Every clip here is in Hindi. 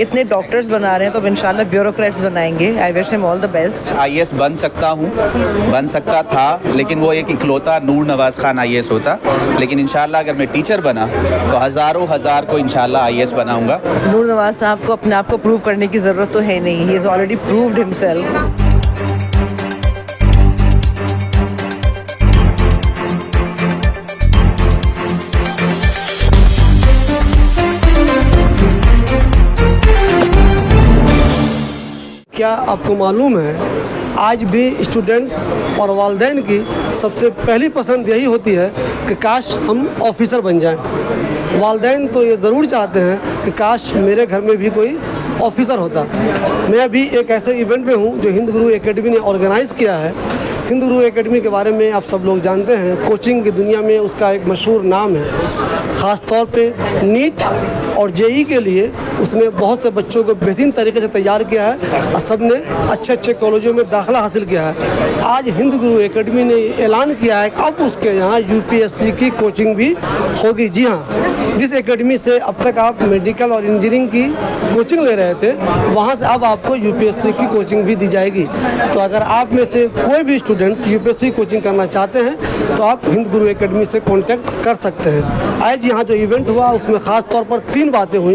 इतने डॉक्टर्स बना रहे हैं तो अब इंशाल्लाह ब्यूरोक्रेट्स बनाएंगे। I wish him all the best. IAS बन सकता हूँ, बन सकता था, लेकिन वो एक इकलौता नूर नवाज़ खान IAS होता। लेकिन इंशाल्लाह अगर मैं टीचर बना तो हज़ारों हज़ार को इंशाल्लाह IAS बनाऊँगा। नूर नवाज साहब को अपने आप को प्रूव करने की ज़रूरत तो है नहीं, he is already proved himself. क्या आपको मालूम है आज भी स्टूडेंट्स और वालिदैन की सबसे पहली पसंद यही होती है कि काश हम ऑफिसर बन जाएं। वालिदैन तो ये ज़रूर चाहते हैं कि काश मेरे घर में भी कोई ऑफिसर होता। मैं अभी एक ऐसे इवेंट में हूँ जो हिंद गुरु एकेडमी ने ऑर्गेनाइज़ किया है। हिंद गुरु एकेडमी के बारे में आप सब लोग जानते हैं, कोचिंग की दुनिया में उसका एक मशहूर नाम है। ख़ास तौर पे नीट और JEE के लिए उसने बहुत से बच्चों को बेहतरीन तरीके से तैयार किया है और सब ने अच्छे अच्छे कॉलेजों में दाखिला हासिल किया है। आज हिंद गुरु एकेडमी ने ऐलान किया है कि अब उसके यहाँ UPSC की कोचिंग भी होगी। जी हाँ, जिस एकेडमी से अब तक आप मेडिकल और इंजीनियरिंग की कोचिंग ले रहे थे, वहाँ से अब आपको UPSC की कोचिंग भी दी जाएगी। तो अगर आप में से कोई भी स्टूडेंट्स UPSC कोचिंग करना चाहते हैं तो आप हिंद गुरु एकेडमी से कॉन्टैक्ट कर सकते हैं। आज यहाँ जो इवेंट हुआ उसमें ख़ास तौर पर 3 बातें हुई।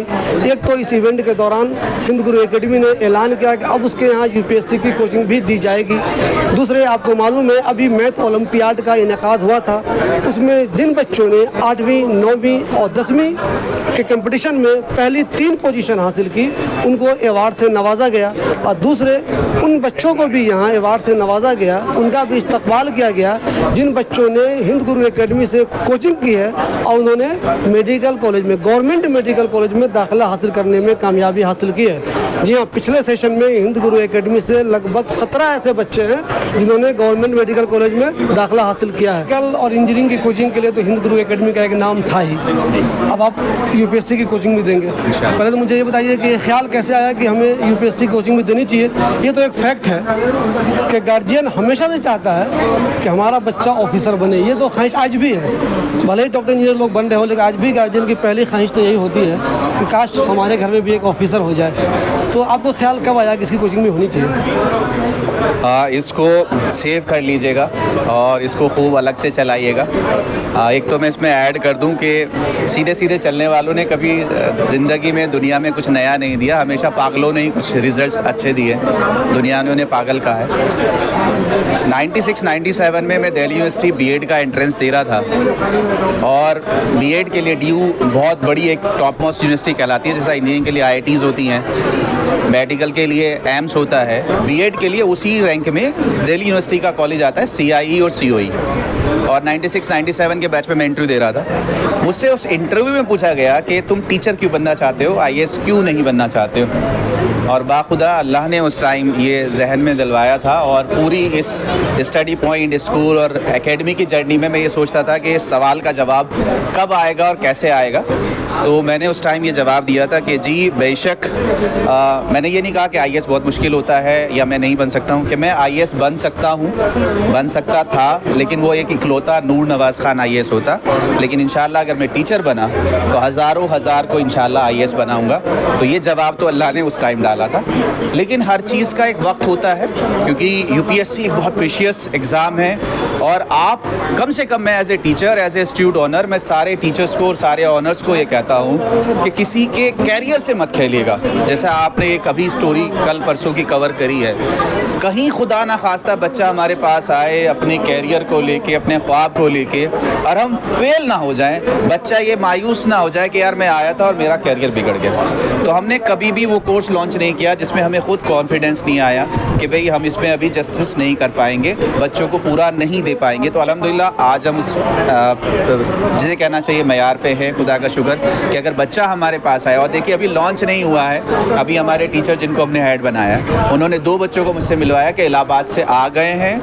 एक तो इस इवेंट के दौरान हिंद गुरु एकेडमी ने ऐलान किया कि अब उसके यहाँ UPSC की कोचिंग भी दी जाएगी। दूसरे, आपको मालूम है अभी मैथ ओलंपियाड का इनेकाद हुआ था, उसमें जिन बच्चों ने 8वीं 9वीं और 10वीं के कंपटीशन में पहली 3 पोजीशन हासिल की उनको अवार्ड से नवाजा गया। और दूसरे, उन बच्चों को भी यहाँ अवार्ड से नवाजा गया, उनका भी इस्तकबाल किया गया जिन बच्चों ने हिंद गुरु एकेडमी से कोचिंग की है और उन्होंने मेडिकल कॉलेज में, गवर्नमेंट मेडिकल कॉलेज में दाखिला हासिल करने में कामयाबी हासिल की है। जी हाँ, पिछले सेशन में हिंद गुरु एकेडमी से लगभग 17 ऐसे बच्चे हैं जिन्होंने गवर्नमेंट मेडिकल कॉलेज में दाखिला हासिल किया है। मेडिकल और इंजीनियरिंग की कोचिंग के लिए तो हिंद गुरु एकेडमी का एक नाम था ही, अब आप UPSC की कोचिंग भी देंगे। पहले तो मुझे ये बताइए कि ख्याल कैसे आया कि हमें UPSC कोचिंग भी देनी चाहिए। ये तो एक फैक्ट है कि गार्जियन हमेशा से चाहता है कि हमारा बच्चा ऑफिसर बने। ये तो ख्वाहिश आज भी है, भले ही डॉक्टर इंजीनियर लोग बन रहे हो, लेकिन आज भी गार्जियन की पहली ख्वाहिश तो यही होती है कि काश हमारे घर में भी एक ऑफिसर हो जाए। तो आपको ख्याल कब आया कि इसकी कोचिंग भी होनी चाहिए? इसको सेव कर लीजिएगा और इसको खूब अलग से चलाइएगा। एक तो मैं इसमें ऐड कर दूं कि सीधे सीधे चलने वालों ने कभी ज़िंदगी में दुनिया में कुछ नया नहीं दिया, हमेशा पागलों ने ही कुछ रिजल्ट्स अच्छे दिए, दुनिया ने उन्हें पागल कहा है। 96-97 में मैं दिल्ली यूनिवर्सिटी BEd का एंट्रेंस दे रहा था और BEd के लिए DU बहुत बड़ी एक टॉप मोस्ट यूनिवर्सिटी कहलाती है। जैसा इंजीनियरिंग के लिए IITs होती हैं, मेडिकल के लिए एम्स होता है, BEd के लिए उसी रैंक में दिल्ली यूनिवर्सिटी का कॉलेज आता है, CIE और COE। और 96-97 के बैच में मैं इंटरव्यू दे रहा था। मुझसे उस इंटरव्यू में पूछा गया कि तुम टीचर क्यों बनना चाहते हो, IAS क्यों नहीं बनना चाहते हो। और बाखुदा अल्लाह ने उस टाइम ये जहन में दिलवाया था और पूरी इस स्टडी पॉइंट, स्कूल और एकेडमी की जर्नी में मैं ये सोचता था कि इस सवाल का जवाब कब आएगा और कैसे आएगा। तो मैंने उस टाइम ये जवाब दिया था कि जी बेशक, मैंने ये नहीं कहा कि IAS बहुत मुश्किल होता है या मैं नहीं बन सकता हूँ, कि मैं IAS बन सकता हूँ, बन सकता था, लेकिन वो एक इकलौता नूर नवाज़ खान IAS होता। लेकिन इंशाल्लाह अगर मैं टीचर बना तो हज़ारों हज़ार को इंशाल्लाह IAS बनाऊँगा। तो ये जवाब तो अल्लाह ने उस टाइम डाला था। लेकिन हर चीज़ का एक वक्त होता है, क्योंकि UPSC एक बहुत प्रीशियस एग्ज़ाम है और आप कम से कम, मैं as a teacher, as a student honour, मैं सारे टीचर्स को और सारे ऑनर्स को ये कहता हूँ कि किसी के कैरियर से मत खेलिएगा। जैसा आपने एक अभी स्टोरी कल परसों की कवर करी है, कहीं खुदा ना खास्ता बच्चा हमारे पास आए अपने कैरियर को लेके, अपने ख्वाब को लेके, और हम फेल ना हो जाएं, बच्चा ये मायूस ना हो जाए कि यार मैं आया था और मेरा कैरियर बिगड़ गया। तो हमने कभी भी वो कोर्स लॉन्च नहीं किया जिसमें हमें खुद कॉन्फिडेंस नहीं आया कि भाई हम इसमें अभी जस्टिस नहीं कर पाएंगे, बच्चों को पूरा नहीं दे पाएंगे। तो अल्हम्दुलिल्लाह आज हम उस जिसे कहना चाहिए मयार पे है, खुदा का शुक्र कि अगर बच्चा हमारे पास आया। और देखिए अभी लॉन्च नहीं हुआ है, अभी हमारे टीचर जिनको हमने हेड बनाया उन्होंने 2 बच्चों को मुझसे मिलवाया कि इलाहाबाद से आ गए हैं,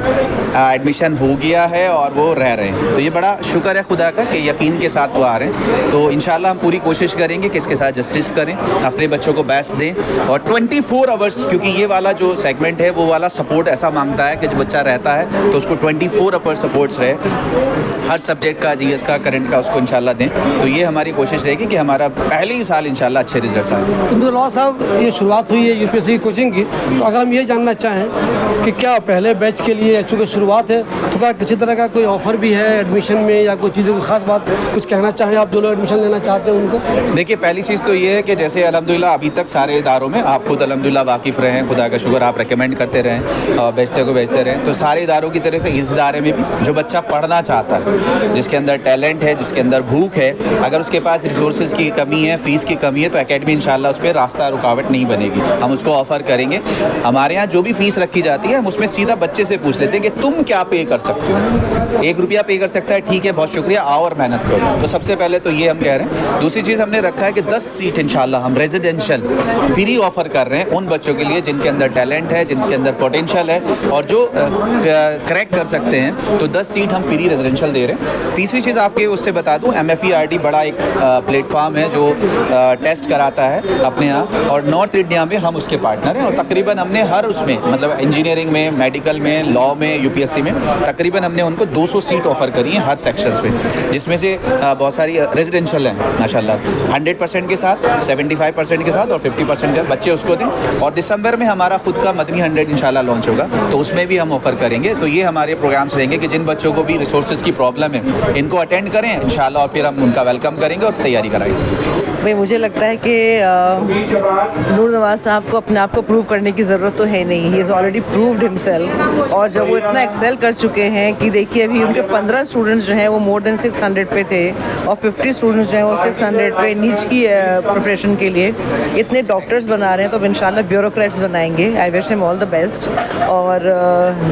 एडमिशन हो गया है और वो रह रहे हैं। तो ये बड़ा शुक्र है खुदा का कि यकीन के साथ वो आ रहे हैं। तो इंशाल्लाह हम पूरी कोशिश करेंगे कि इसके साथ जस्टिस करें, अपने बच्चों को बेस्ट दें और 24 आवर्स, क्योंकि ये वाला जो सेगमेंट है वो वाला सपोर्ट ऐसा मांगता है कि जब बच्चा रहता है तो उसको 24 आवर्स सपोर्ट्स रहे, हर सब्जेक्ट का, GS का, करंट का उसको इंशाल्लाह दें। तो ये हमारी कोशिश रहेगी। कि हमारा पहले ही साल इंशाल्लाह अच्छे रिजल्ट्स आए। तो नूरुल्लाह साहब, ये शुरुआत हुई है यूपीएससी की कोचिंग की, तो अगर हम ये जानना चाहें कि क्या पहले बैच के लिए चूँकि शुरुआत है तो क्या किसी तरह का कोई ऑफ़र भी है एडमिशन में या कोई चीज़ें, कोई ख़ास बात कुछ कहना चाहें आप जो लोग एडमिशन लेना चाहते हैं उनको? देखिए, पहली चीज़ तो ये है कि जैसे अल्हम्दुलिल्लाह अभी तक सारे इदारों में आप खुद अल्हम्दुलिल्लाह वाकिफ़ रहे हैं, खुदा का शुक्र, आप रेकमेंड करते रहें और बेचते रहें, तो सारे इदारों की तरह से इस इदारे में भी जो बच्चा पढ़ना चाहता है, जिसके अंदर टैलेंट है, जिसके अंदर भूख है, अगर उसके पास रिसोर्सेज की कमी है, फ़ीस की कमी है, तो एकेडमी इंशाल्लाह उस पर रास्ता रुकावट नहीं बनेगी, हम उसको ऑफ़र करेंगे। हमारे यहाँ जो भी फ़ीस रखी जाती है हम उसमें सीधा बच्चे से पूछ लेते हैं कि तुम क्या पे कर सकते हो। 1 रुपया पे कर सकता है, ठीक है, बहुत शुक्रिया, आओ और मेहनत करो। तो सबसे पहले तो ये हम कह रहे हैं। दूसरी चीज़ हमने रखा है कि 10 सीट इंशाल्लाह हम रेजिडेंशियल फ्री ऑफ़र कर रहे हैं उन बच्चों के लिए जिनके अंदर टैलेंट है, जिनके अंदर पोटेंशियल है और जो क्रैक कर सकते हैं, तो 10 सीट हम फ्री रेजिडेंशियल दे रहे हैं। तीसरी चीज़ आपके उससे बता दूँ, MFERT बड़ा एक प्लेटफॉर्म है जो टेस्ट कराता है अपने यहाँ, और नॉर्थ इंडिया में हम उसके पार्टनर हैं और तकरीबन हमने हर उसमें, मतलब इंजीनियरिंग में, मेडिकल में, लॉ में, UPSC में तकरीबन हमने उनको 200 सीट ऑफ़र करी हैं हर सेक्शंस में, जिसमें से बहुत सारी रेजिडेंशियल हैं माशाल्लाह, 100% के साथ, 75% के साथ और 50% के बच्चे उसको दें। और दिसंबर में हमारा खुद का मदनी 100 इंशाल्लाह लॉन्च होगा, तो उसमें भी हम ऑफ़र करेंगे। तो ये हमारे प्रोग्राम्स रहेंगे कि जिन बच्चों को भी रिसोर्सेज की प्रॉब्लम है इनको अटेंड करें इंशाल्लाह, और फिर हम उनका वेलकम करेंगे और तैयारी कराएंगे। भाई मुझे लगता है कि नूर नवाज़ साहब को अपने आप को प्रूव करने की ज़रूरत तो है नहीं, he is already proved himself. और जब वो इतना एक्सेल कर चुके हैं कि देखिए अभी उनके 15 स्टूडेंट्स जो हैं वो मोर देन 600 पे थे और 50 स्टूडेंट्स जो हैं वो 600 पे नीच की प्रिपरेशन के लिए इतने डॉक्टर्स बना रहे हैं, तो अब इंशाल्लाह ब्यूरोक्रेट्स बनाएंगे। I wish him all the best. और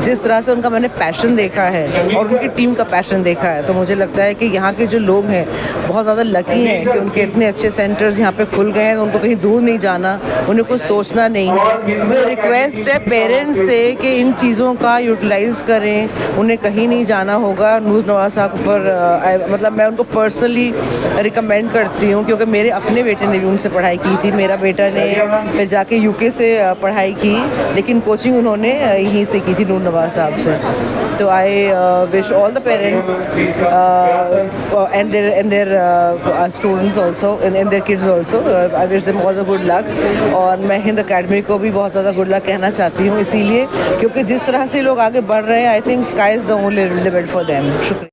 जिस तरह से उनका मैंने पैशन देखा है और उनकी टीम का पैशन देखा है, तो मुझे लगता है कि यहाँ के जो लोग हैं बहुत ज़्यादा लकी हैं कि उनके इतने अच्छे सेंटर्स यहाँ पे खुल गए हैं, तो उनको कहीं दूर नहीं जाना, उन्हें कुछ सोचना नहीं है। मेरी रिक्वेस्ट है पेरेंट्स से कि इन चीज़ों का यूटिलाइज़ करें, उन्हें कहीं नहीं जाना होगा। नूर नवाज़ साहब पर मतलब मैं उनको पर्सनली रिकमेंड करती हूँ, क्योंकि मेरे अपने बेटे ने भी उनसे पढ़ाई की थी। मेरा बेटा ने फिर जाके UK से पढ़ाई की, लेकिन कोचिंग उन्होंने यहीं से की थी नूर नवाज़ साहब से। तो I wish all the parents and their students also and their kids also, I wish them all the good luck. और मैं हिंद अकेडमी को भी बहुत ज़्यादा गुड लक कहना चाहती हूँ, इसीलिए क्योंकि जिस तरह से लोग आगे बढ़ रहे हैं, I think sky is the only limit for them. शुक्रिया।